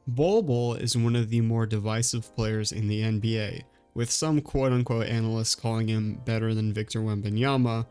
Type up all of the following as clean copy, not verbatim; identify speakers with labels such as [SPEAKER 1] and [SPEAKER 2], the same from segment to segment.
[SPEAKER 1] Bol Bol is one of the more divisive players in the NBA, with some quote-unquote analysts calling him better than Victor Wembanyama,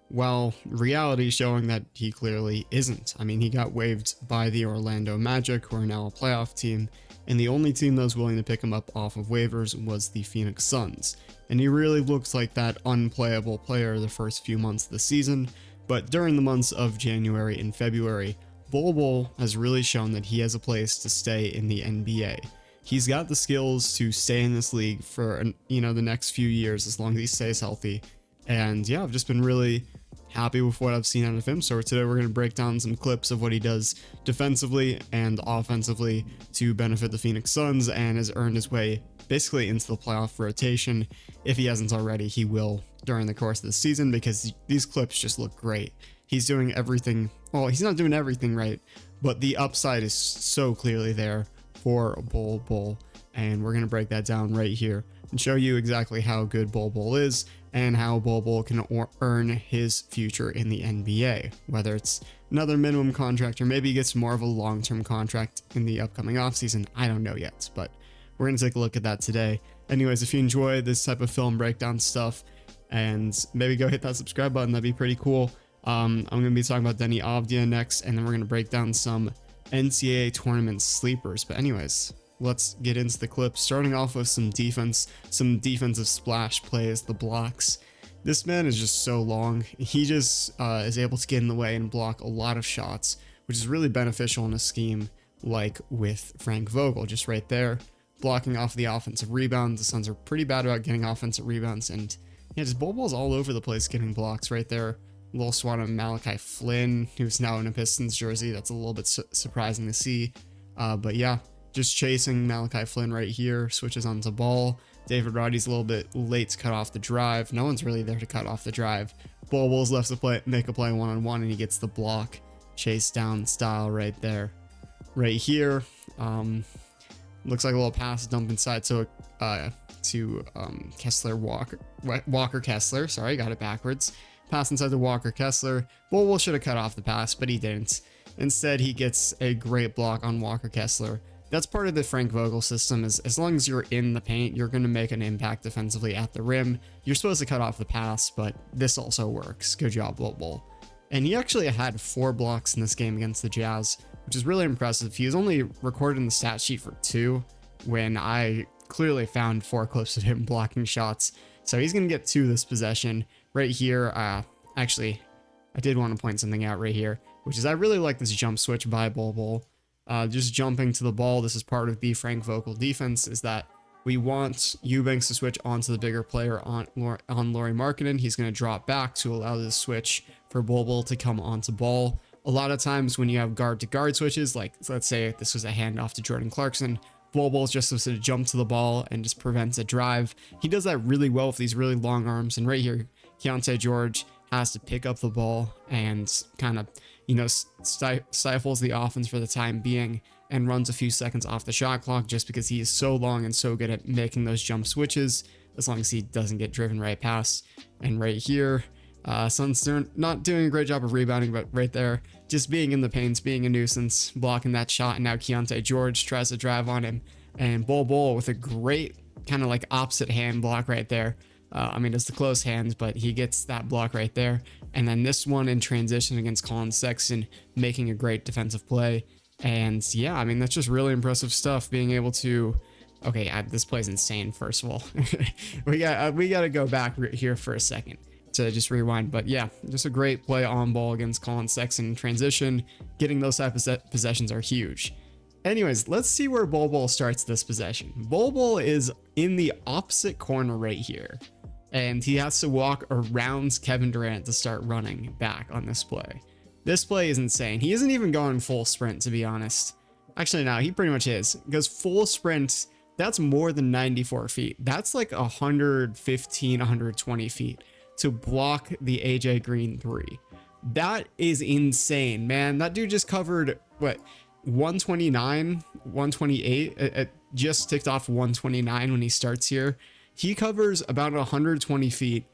[SPEAKER 1] while reality showing that he clearly isn't. I mean, he got waived by the Orlando Magic, who are now a playoff team, and the only team that was willing to pick him up off of waivers was the Phoenix Suns. And he really looked like that unplayable player the first few months of the season, but during the months of January and February, Bol Bol has really shown that he has a place to stay in the NBA. He's got the skills to stay in this league for, the next few years as long as he stays healthy. And yeah, I've just been really happy with what I've seen out of him. So today we're going to break down some clips of what he does defensively and offensively to benefit the Phoenix Suns, and has earned his way basically into the playoff rotation. If he hasn't already, he will during the course of the season, because these clips just look great. He's doing everything. Well, he's not doing everything right, but the upside is so clearly there for Bol Bol. And we're going to break that down right here and show you exactly how good Bol Bol is and how Bol Bol can earn his future in the NBA. Whether it's another minimum contract or maybe he gets more of a long-term contract in the upcoming offseason, I don't know yet, but we're going to take a look at that today. Anyways, if you enjoy this type of film breakdown stuff, and maybe go hit that subscribe button, that'd be pretty cool. I'm going to be talking about Denny Avdia next, and then we're going to break down some NCAA tournament sleepers. But anyways, let's get into the clip, starting off with some defense, some defensive splash plays, the blocks. This man is just so long. He just is able to get in the way and block a lot of shots, which is really beneficial in a scheme like with Frank Vogel, just right there, blocking off the offensive rebounds. The Suns are pretty bad about getting offensive rebounds, and yeah, just Bol Bol's all over the place getting blocks right there. A little swat on Malachi Flynn, who's now in a Pistons jersey. That's a little bit surprising to see. But yeah, just chasing Malachi Flynn right here. Switches onto Ball. David Roddy's a little bit late to cut off the drive. No one's really there to cut off the drive. Bol Bol's left to make a play one-on-one, and he gets the block. Chase down style right there. Right here. Looks like a little pass dump inside to Kessler Walker Kessler. Sorry, got it backwards. Pass inside to Walker Kessler. Bol Bol should have cut off the pass, but he didn't. Instead, he gets a great block on Walker Kessler. That's part of the Frank Vogel system, is as long as you're in the paint, you're going to make an impact defensively at the rim. You're supposed to cut off the pass, but this also works. Good job, Bol Bol. And he actually had 4 blocks in this game against the Jazz, which is really impressive. He was only recorded in the stat sheet for 2, when I clearly found 4 clips of him blocking shots. So he's going to get 2 this possession. Right here, actually, I did want to point something out right here, which is I really like this jump switch by Bol Bol. Just jumping to the ball. This is part of the Frank Vogel defense, is that we want Eubanks to switch onto the bigger player on Lauri Markkanen. He's going to drop back to allow this switch for Bol Bol to come onto Ball. A lot of times when you have guard-to-guard switches, like let's say this was a handoff to Jordan Clarkson, Bol Bol's just supposed to jump to the ball and just prevents a drive. He does that really well with these really long arms, and right here, Keontae George has to pick up the ball and kind of, stifles the offense for the time being and runs a few seconds off the shot clock, just because he is so long and so good at making those jump switches, as long as he doesn't get driven right past. And right here, Suns not doing a great job of rebounding, but right there, just being in the paints, being a nuisance, blocking that shot. And now Keontae George tries to drive on him, and Bol Bol with a great kind of like opposite hand block right there. It's the close hands, but he gets that block right there. And then this one in transition against Colin Sexton, making a great defensive play. And yeah, that's just really impressive stuff, being able to... Okay, this play's insane, first of all. we got to go back here for a second to just rewind. But yeah, just a great play on ball against Colin Sexton in transition. Getting those type of possessions are huge. Anyways, let's see where Bol Bol starts this possession. Bol Bol is in the opposite corner right here, and he has to walk around Kevin Durant to start running back on this play. This play is insane. He isn't even going full sprint, to be honest. Actually, no, he pretty much is. He goes full sprint. That's more than 94 feet. That's like 115, 120 feet to block the AJ Green 3. That is insane, man. That dude just covered, 129, 128. It just ticked off 129 when he starts here. He covers about 120 feet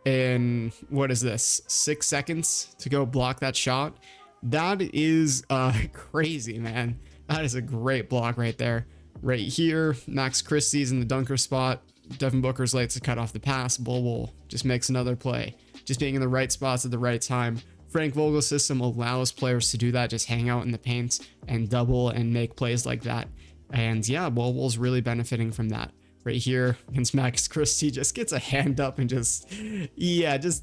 [SPEAKER 1] in, 6 seconds to go block that shot. That is crazy, man. That is a great block right there. Right here, Max Christie's in the dunker spot. Devin Booker's late to cut off the pass. Bol Bol just makes another play. Just being in the right spots at the right time. Frank Vogel's system allows players to do that, just hang out in the paint and double and make plays like that. And yeah, Bol Bol's really benefiting from that. Right here against Max Christie, just gets a hand up and just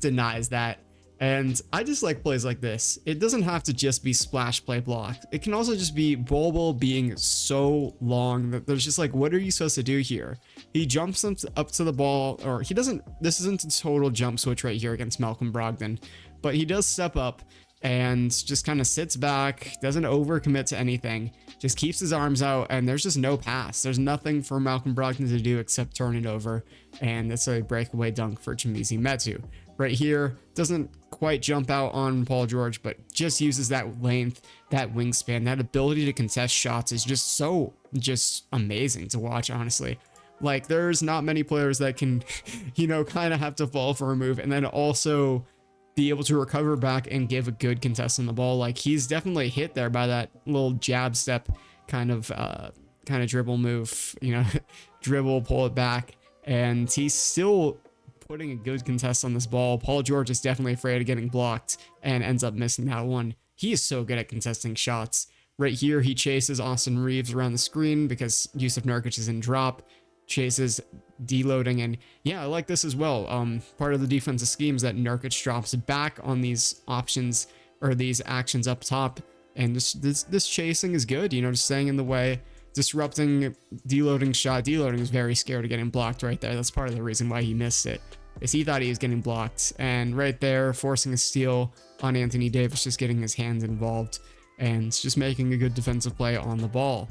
[SPEAKER 1] denies that. And I just like plays like this. It doesn't have to just be splash play block. It can also just be Bol Bol being so long that there's just like, what are you supposed to do here? He jumps up to the ball, or he doesn't, this isn't a total jump switch right here against Malcolm Brogdon, but he does step up and just kind of sits back, doesn't overcommit to anything, just keeps his arms out, and there's just no pass. There's nothing for Malcolm Brogdon to do except turn it over, and it's a breakaway dunk for Chimezie Metu. Right here, doesn't quite jump out on Paul George, but just uses that length, that wingspan, that ability to contest shots is just amazing to watch, honestly. Like, there's not many players that can, kind of have to fall for a move and then also be able to recover back and give a good contest on the ball. Like, he's definitely hit there by that little jab step kind of dribble move, dribble, pull it back, and he's still putting a good contest on this ball. Paul George is definitely afraid of getting blocked and ends up missing that one. He is so good at contesting shots. Right here, he chases Austin Reeves around the screen because Yusuf Nurkic is in drop, chases deloading, and yeah, I like this as well. Part of the defensive scheme is that Nurkic drops back on these options or these actions up top, and this chasing is good, just staying in the way, disrupting deloading shot. Deloading is very scared of getting blocked right there. That's part of the reason why he missed it, is he thought he was getting blocked, and right there forcing a steal on Anthony Davis, just getting his hands involved and just making a good defensive play on the ball.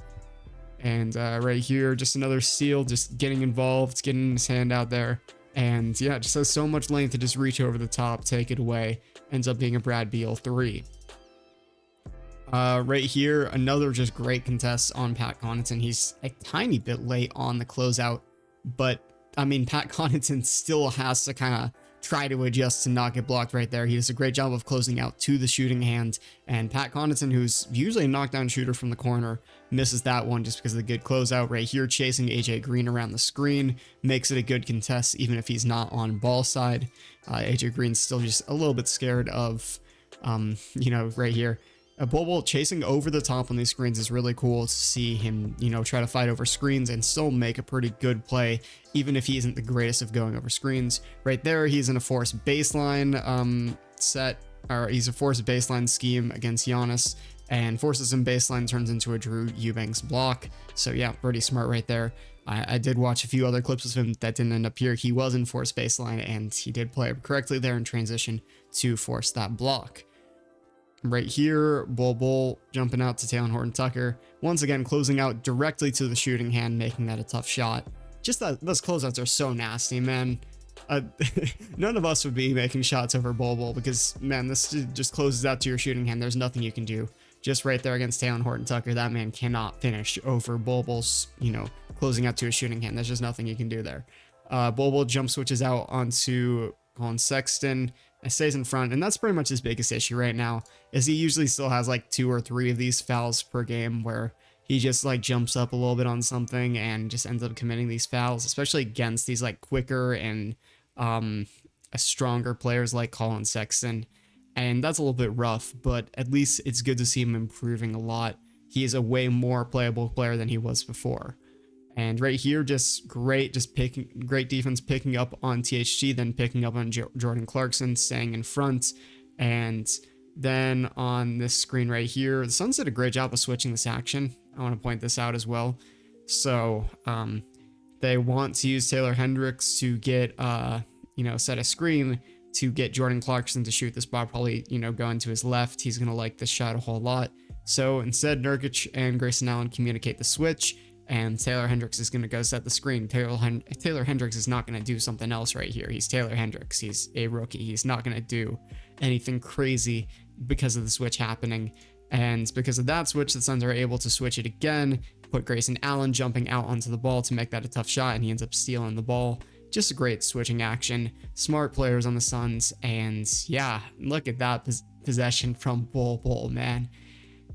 [SPEAKER 1] And right here, just another steal, just getting involved, getting his hand out there, and yeah, just has so much length to just reach over the top, take it away. Ends up being a Brad Beal 3. Right here, another just great contest on Pat Connaughton. He's a tiny bit late on the closeout, but I mean, Pat Connaughton still has to kind of try to adjust to not get blocked right there. He does a great job of closing out to the shooting hand, and Pat Connaughton, who's usually a knockdown shooter from the corner, misses that one just because of the good closeout. Right here, chasing AJ Green around the screen, makes it a good contest even if he's not on ball side. AJ Green's still just a little bit scared of, right here. Bol Bol chasing over the top on these screens is really cool to see him, try to fight over screens and still make a pretty good play, even if he isn't the greatest of going over screens. Right there, he's in a forced baseline he's a forced baseline scheme against Giannis, and forces him baseline, turns into a Drew Eubanks block. So yeah, pretty smart right there. I did watch a few other clips of him that didn't end up here. He was in forced baseline, and he did play correctly there in transition to force that block. Right here, Bol Bol jumping out to Taylor Horton-Tucker. Once again, closing out directly to the shooting hand, making that a tough shot. Just that those closeouts are so nasty, man. None of us would be making shots over Bol Bol because, man, this just closes out to your shooting hand. There's nothing you can do. Just right there against Taylor Horton-Tucker, that man cannot finish over Bol Bol's, closing out to a shooting hand. There's just nothing you can do there. Bol Bol jump switches out onto Colin Sexton. It stays in front, and that's pretty much his biggest issue right now, is he usually still has like 2 or 3 of these fouls per game where he just like jumps up a little bit on something and just ends up committing these fouls, especially against these like quicker and stronger players like Colin Sexton. And that's a little bit rough, but at least it's good to see him improving a lot. He is a way more playable player than he was before. And right here, just great defense, picking up on THG, then picking up on Jordan Clarkson, staying in front. And then on this screen right here, the Suns did a great job of switching this action. I want to point this out as well. So they want to use Taylor Hendricks to get, set a screen to get Jordan Clarkson to shoot this ball, probably, go into his left. He's going to like this shot a whole lot. So instead, Nurkic and Grayson Allen communicate the switch, and Taylor Hendricks is going to go set the screen. Taylor Hendricks is not going to do something else right here. He's Taylor Hendricks. He's a rookie. He's not going to do anything crazy because of the switch happening. And because of that switch, the Suns are able to switch it again, put Grayson Allen jumping out onto the ball to make that a tough shot, and he ends up stealing the ball. Just a great switching action. Smart players on the Suns, and yeah, look at that possession from Bol Bol, man.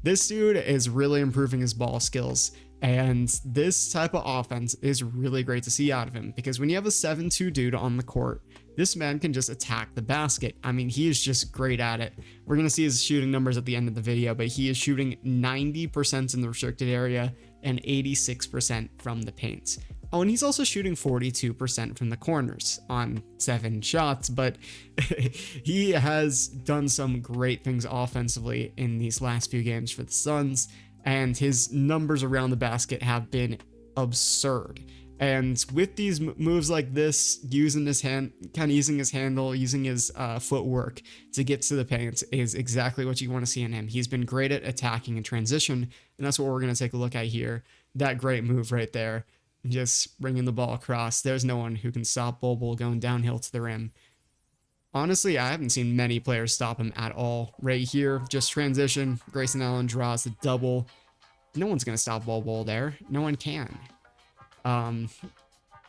[SPEAKER 1] This dude is really improving his ball skills, and this type of offense is really great to see out of him, because when you have a 7-2 dude on the court, this man can just attack the basket. I mean, he is just great at it. We're going to see his shooting numbers at the end of the video, but he is shooting 90% in the restricted area and 86% from the paint. Oh, and he's also shooting 42% from the corners on 7 shots, but he has done some great things offensively in these last few games for the Suns, and his numbers around the basket have been absurd. And with these moves like this, using his handle, using his footwork to get to the paint is exactly what you want to see in him. He's been great at attacking in transition, and that's what we're going to take a look at here. That great move right there, just bringing the ball across. There's no one who can stop Bol Bol going downhill to the rim. Honestly, I haven't seen many players stop him at all. Right here, just transition. Grayson Allen draws the double. No one's going to stop Bol Bol there. No one can.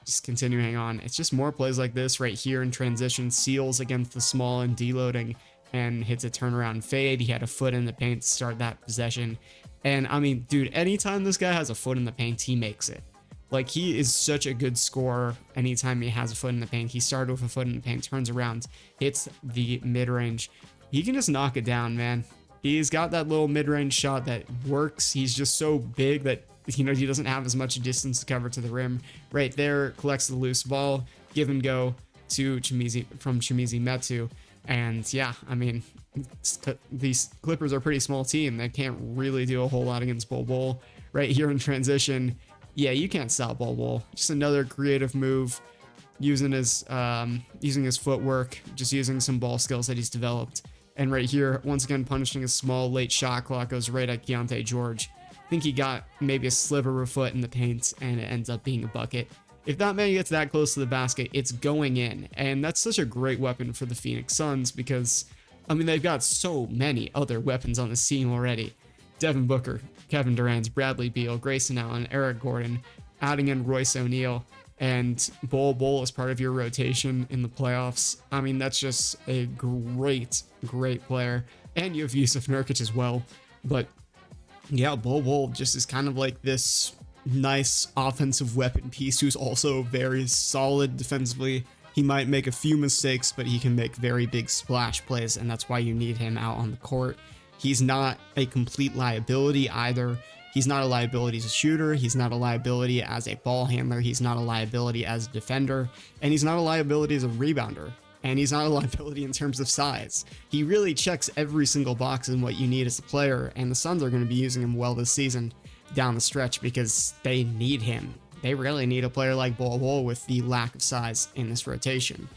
[SPEAKER 1] Just continuing on. It's just more plays like this right here in transition. Seals against the small and deloading and hits a turnaround fade. He had a foot in the paint to start that possession. And I mean, dude, anytime this guy has a foot in the paint, he makes it. Like, he is such a good scorer anytime he has a foot in the paint. He started with a foot in the paint, turns around, hits the mid-range. He can just knock it down, man. He's got that little mid-range shot that works. He's just so big that, you know, he doesn't have as much distance to cover to the rim. Right there, collects the loose ball, give and go to Chimezie Metu. And yeah, I mean, these Clippers are a pretty small team. They can't really do a whole lot against Bol Bol. Right here in transition, yeah, you can't stop Bol Bol. Just another creative move, using his footwork, just using some ball skills that he's developed. And right here, once again, punishing a small late shot clock, goes right at Keontae George. I think he got maybe a sliver of a foot in the paint, and it ends up being a bucket. If that man gets that close to the basket, it's going in. And that's such a great weapon for the Phoenix Suns, because, I mean, they've got so many other weapons on the team already. Devin Booker, Kevin Durant, Bradley Beal, Grayson Allen, Eric Gordon, adding in Royce O'Neal, and Bol Bol as part of your rotation in the playoffs. I mean, that's just a great player. And you have Yusuf Nurkic as well. But yeah, Bol Bol just is kind of like this nice offensive weapon piece who's also very solid defensively. He might make a few mistakes, but he can make very big splash plays, and that's why you need him out on the court. He's not a complete liability either. He's not a liability as a shooter. He's not a liability as a ball handler. He's not a liability as a defender. And he's not a liability as a rebounder. And he's not a liability in terms of size. He really checks every single box in what you need as a player. And the Suns are going to be using him well this season down the stretch, because they need him. They really need a player like Bol Bol with the lack of size in this rotation.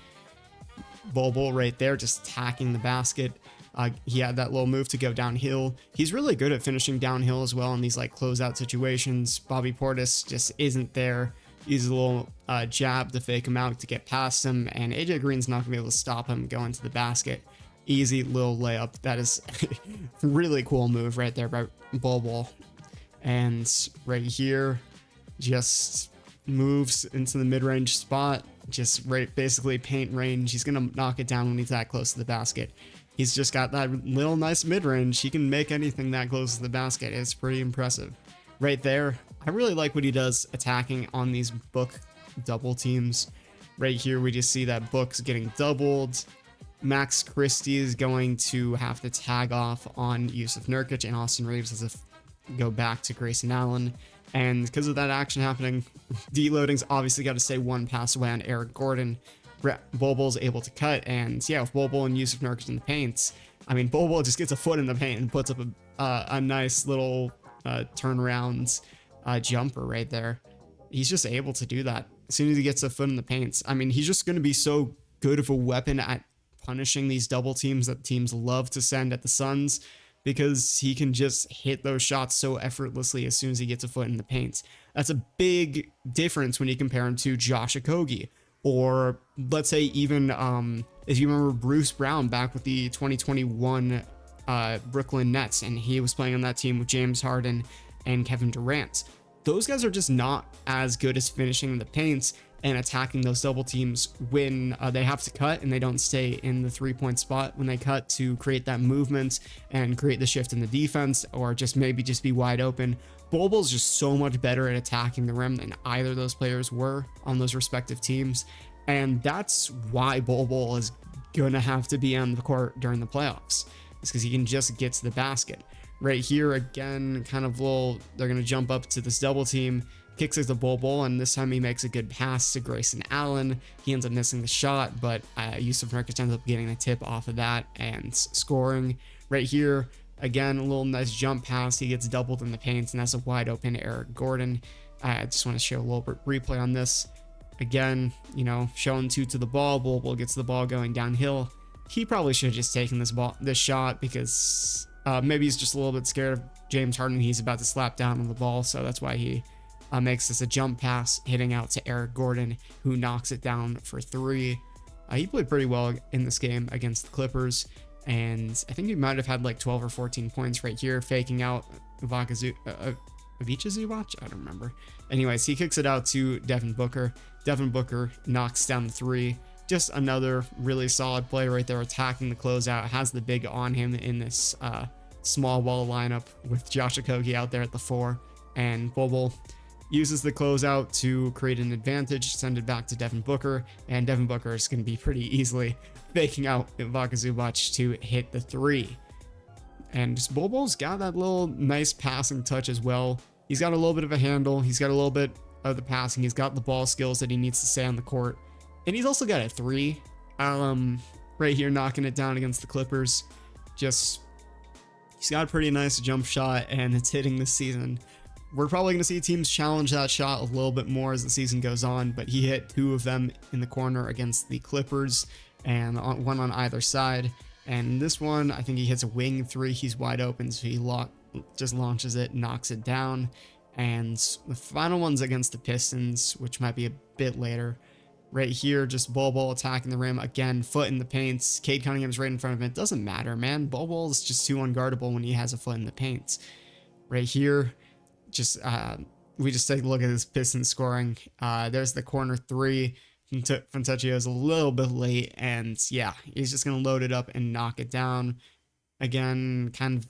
[SPEAKER 1] Bol Bol right there, just attacking the basket. He had that little move to go downhill. He's really good at finishing downhill as well in these like closeout situations. Bobby Portis just isn't there. Uses a little jab to fake him out to get past him, and AJ Green's not gonna be able to stop him going to the basket. Easy little layup. That is a really cool move right there by Bol Bol. And right here, just moves into the mid-range spot, just right basically paint range. He's gonna knock it down when he's that close to the basket. He's just got that little nice mid-range. He can make anything that close to the basket. It's pretty impressive. Right there, I really like what he does attacking on these Book double teams. Right here, we just see that Book's getting doubled. Max Christie is going to have to tag off on Yusuf Nurkic, and Austin Reeves has to go back to Grayson Allen. And because of that action happening, deloading's obviously got to stay one pass away on Eric Gordon. Bol Bol's able to cut, and yeah, with Bol Bol and Yusuf Nurkic in the paint, I mean, Bol Bol just gets a foot in the paint and puts up a nice little turnaround jumper right there. He's just able to do that as soon as he gets a foot in the paint. I mean, he's just going to be so good of a weapon at punishing these double teams that teams love to send at the Suns, because he can just hit those shots so effortlessly as soon as he gets a foot in the paint. That's a big difference when you compare him to Josh Okogie, or let's say even if you remember Bruce Brown back with the 2021 Brooklyn Nets, and he was playing on that team with James Harden and Kevin Durant. Those guys are just not as good as finishing in the paint, and attacking those double teams when they have to cut and they don't stay in the 3-point spot when they cut, to create that movement and create the shift in the defense, or just maybe just be wide open. Bol Bol's just so much better at attacking the rim than either of those players were on those respective teams. And that's why Bol Bol is going to have to be on the court during the playoffs, is because he can just get to the basket. Right here, again, kind of they're going to jump up to this double team, kicks it to Bol Bol, and this time he makes a good pass to Grayson Allen. He ends up missing the shot, but Yusuf Nurkic ends up getting a tip off of that and scoring. Right here, again, a little nice jump pass. He gets doubled in the paint, and that's a wide open Eric Gordon. I just want to show a little bit replay on this. Again, showing two to the ball. Bol Bol gets the ball going downhill. He probably should have just taken this shot, because maybe he's just a little bit scared of James Harden. He's about to slap down on the ball, so that's why he makes this a jump pass, hitting out to Eric Gordon, who knocks it down for 3. He played pretty well in this game against the Clippers, and I think he might have had like 12 or 14 points right here, faking out Ivica Zubac? I don't remember. Anyways, he kicks it out to Devin Booker. Devin Booker knocks down the 3. Just another really solid play right there, attacking the closeout. Has the big on him in this small ball lineup with Josh Okogie out there at the 4. And Bol Bol uses the closeout to create an advantage, send it back to Devin Booker. And Devin Booker is going to be pretty easily faking out Ivica Zubac to hit the 3. And just Bol Bol's got that little nice passing touch as well. He's got a little bit of a handle. He's got a little bit of the passing. He's got the ball skills that he needs to stay on the court. And he's also got a 3. Right here, knocking it down against the Clippers. He's got a pretty nice jump shot, and it's hitting this season. We're probably going to see teams challenge that shot a little bit more as the season goes on, but he hit 2 of them in the corner against the Clippers, and one on either side. And this one, I think he hits a wing 3. He's wide open, so he just launches it, knocks it down. And the final one's against the Pistons, which might be a bit later. Right here, just Bol Bol attacking the rim. Again, foot in the paint. Cade Cunningham's right in front of him. It doesn't matter, man. Bol Bol is just too unguardable when he has a foot in the paint. Right here, we just take a look at this Pistons scoring. There's the corner 3. Fontecchio is a little bit late, and yeah, he's just going to load it up and knock it down. Again, kind of,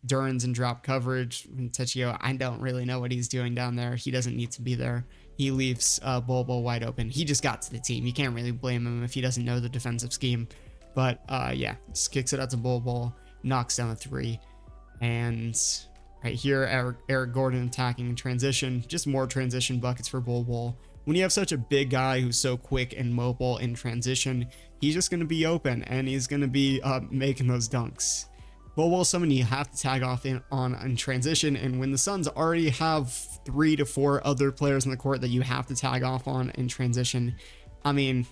[SPEAKER 1] Duran's in drop coverage. Fontecchio, I don't really know what he's doing down there. He doesn't need to be there. He leaves Bol Bol wide open. He just got to the team. You can't really blame him if he doesn't know the defensive scheme. But yeah, just kicks it out to Bol Bol, knocks down a 3. And right here, Eric Gordon attacking in transition. Just more transition buckets for Bol Bol. When you have such a big guy who's so quick and mobile in transition, he's just going to be open, and he's going to be making those dunks. Bol Bol's someone you have to tag off in transition, and when the Suns already have 3 to 4 other players in the court that you have to tag off on in transition, I mean,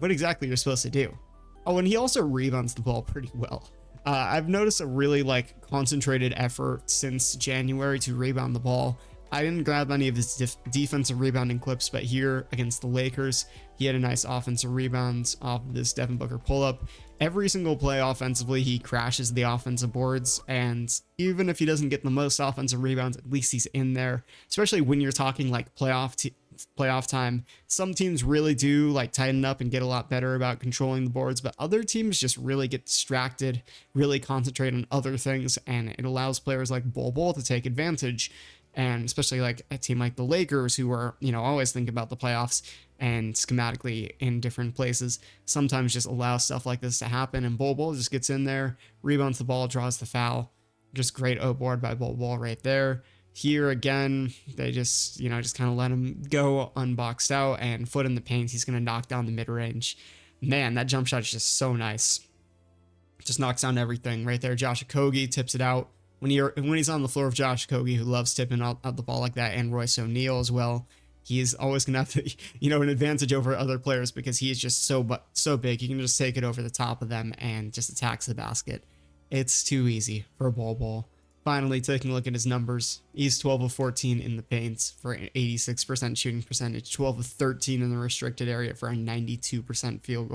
[SPEAKER 1] what exactly you're supposed to do? Oh, and he also rebounds the ball pretty well. I've noticed a really concentrated effort since January to rebound the ball. I didn't grab any of his defensive rebounding clips, but here against the Lakers, he had a nice offensive rebound off of this Devin Booker pull-up. Every single play offensively, he crashes the offensive boards, and even if he doesn't get the most offensive rebounds, at least he's in there, especially when you're talking playoff time. Some teams really do tighten up and get a lot better about controlling the boards, but other teams just really get distracted, really concentrate on other things, and it allows players like Bol Bol to take advantage. And especially a team like the Lakers, who are, always think about the playoffs and schematically in different places, sometimes just allow stuff like this to happen. And Bol Bol just gets in there, rebounds the ball, draws the foul. Just great O-board by Bol Bol right there. Here again, they just kind of let him go unboxed out, and foot in the paint. He's going to knock down the mid-range. Man, that jump shot is just so nice. Just knocks down everything right there. Josh Okogie tips it out. When he's on the floor of Josh Okogie, who loves tipping out the ball like that, and Royce O'Neal as well, he's always going to have an advantage over other players because he's just so big. He can just take it over the top of them and just attacks the basket. It's too easy for Bol Bol. Finally, taking a look at his numbers, he's 12 of 14 in the paint for an 86% shooting percentage, 12 of 13 in the restricted area for a 92% field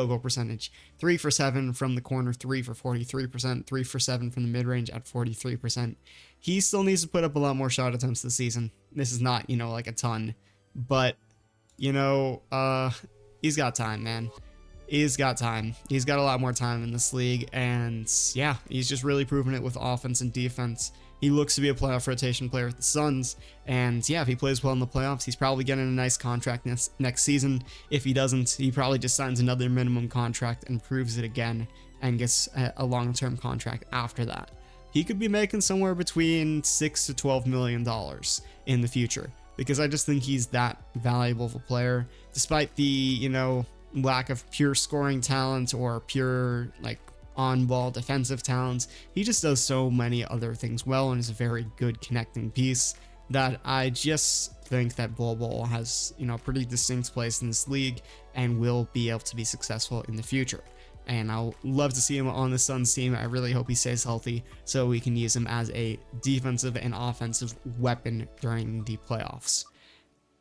[SPEAKER 1] goal percentage, 3 for 7 from the corner, 3 for 43%, 3 for 7 from the mid-range at 43%. He still needs to put up a lot more shot attempts this season. this is not, you know, like a ton, but, you know, he's got time, man. He's got time. He's got a lot more time in this league, and yeah, he's just really proven it with offense and defense. He looks to be a playoff rotation player with the Suns, and yeah, if he plays well in the playoffs, he's probably getting a nice contract next season. If he doesn't, he probably just signs another minimum contract and proves it again and gets a long-term contract after that. He could be making somewhere between $6 to $12 million in the future, because I just think he's that valuable of a player, despite the, you know, lack of pure scoring talent or pure like on-ball defensive talents. He just does so many other things well and is a very good connecting piece that I just think that Bol Bol has, you know, a pretty distinct place in this league and will be able to be successful in the future. And I'll love to see him on the Suns team. I really hope he stays healthy so we can use him as a defensive and offensive weapon during the playoffs.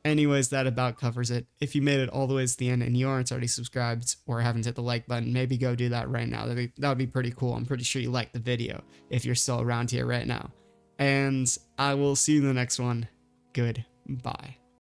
[SPEAKER 1] Anyways, that about covers it. If you made it all the way to the end and you aren't already subscribed or haven't hit the like button, maybe go do that right now. That would be pretty cool. I'm pretty sure you liked the video if you're still around here right now. And I will see you in the next one. Goodbye.